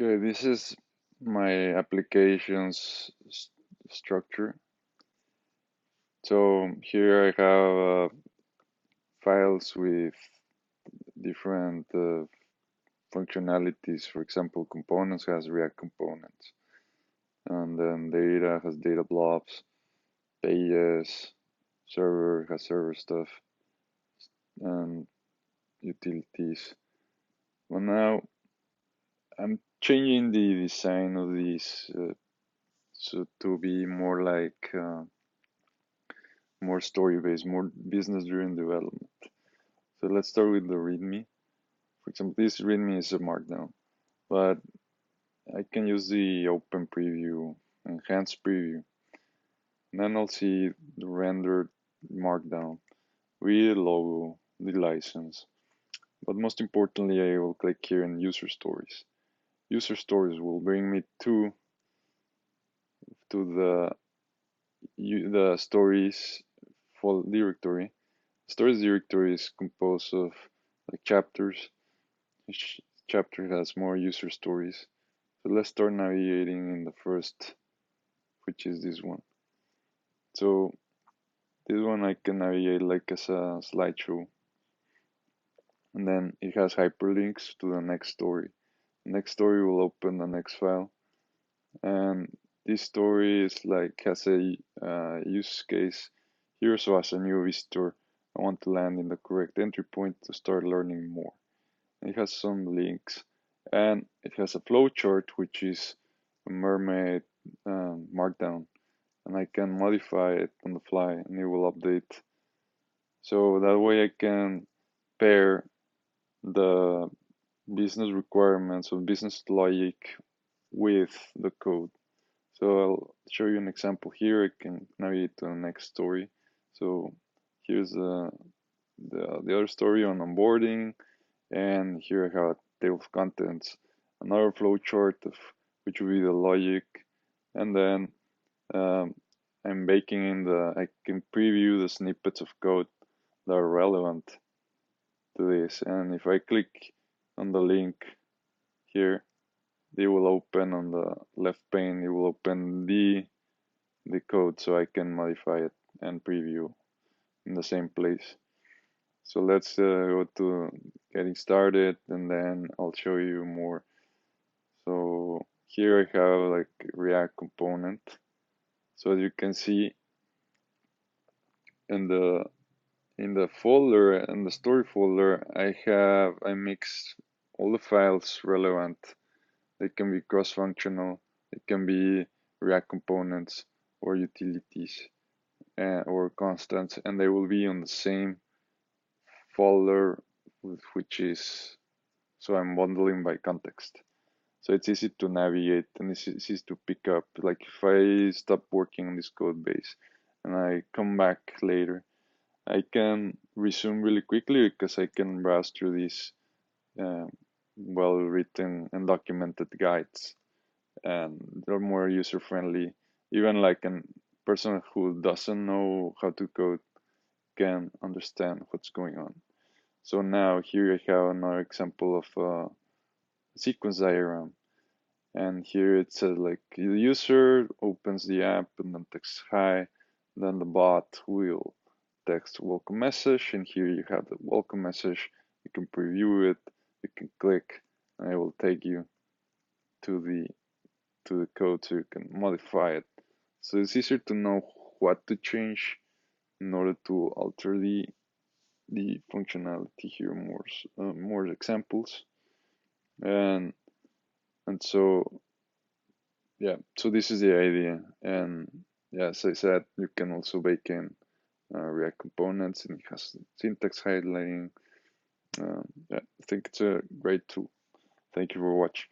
Okay, this is my application's structure. So here I have files with different functionalities. For example, components has React components, and then data has data blobs, pages, server has server stuff, and utilities. Well, now I'm changing the design of these so to be more like more story based, more business driven development. So let's start with the README. For example, this README is a markdown, but I can use the open preview, enhanced preview, and then I'll see the rendered markdown with the logo, the license. But most importantly, I will click here in user stories. User stories will bring me to the stories folder directory. Stories directory is composed of like chapters. Each chapter has more user stories. So let's start navigating in the first, which is this one. So this one I can navigate like as a slideshow. And then it has hyperlinks to the next story. The next story will open the next file. And this story is like has a use case here. So as a new visitor, I want to land in the correct entry point to start learning more. It has some links and it has a flowchart, which is a mermaid markdown, and I can modify it on the fly and it will update. So that way I can pair the business requirements of business logic with the code. So I'll show you an example here. I can navigate to the next story. So here's the other story on onboarding, and here I have a table of contents, another flowchart of which will be the logic, and then um, I'm baking in I can preview the snippets of code that are relevant to this. And if I click on the link here, they will open on the left pane, it will open the code so I can modify it and preview in the same place. So let's go to getting started and then I'll show you more. So here I have like React component. So as you can see in the folder, in the story folder, I mix all the files relevant. They can be cross-functional, it can be React components or utilities or constants, and they will be on the same folder, which is, so I'm bundling by context. So it's easy to navigate and it's easy to pick up. Like if I stop working on this code base and I come back later, I can resume really quickly because I can browse through these uh, well-written and documented guides, and they're more user-friendly. Even like a person who doesn't know how to code can understand what's going on. So now here I have another example of a sequence diagram. And here it says like the user opens the app and then texts hi, then the bot will text welcome message, and here you have the welcome message. You can preview it, you can click, and it will take you to the code so you can modify it. So it's easier to know what to change in order to alter the functionality here. More examples, and so yeah, so this is the idea. And yeah, as I said, you can also bake in React components, and it has syntax highlighting. Yeah, I think it's a great tool. Thank you for watching.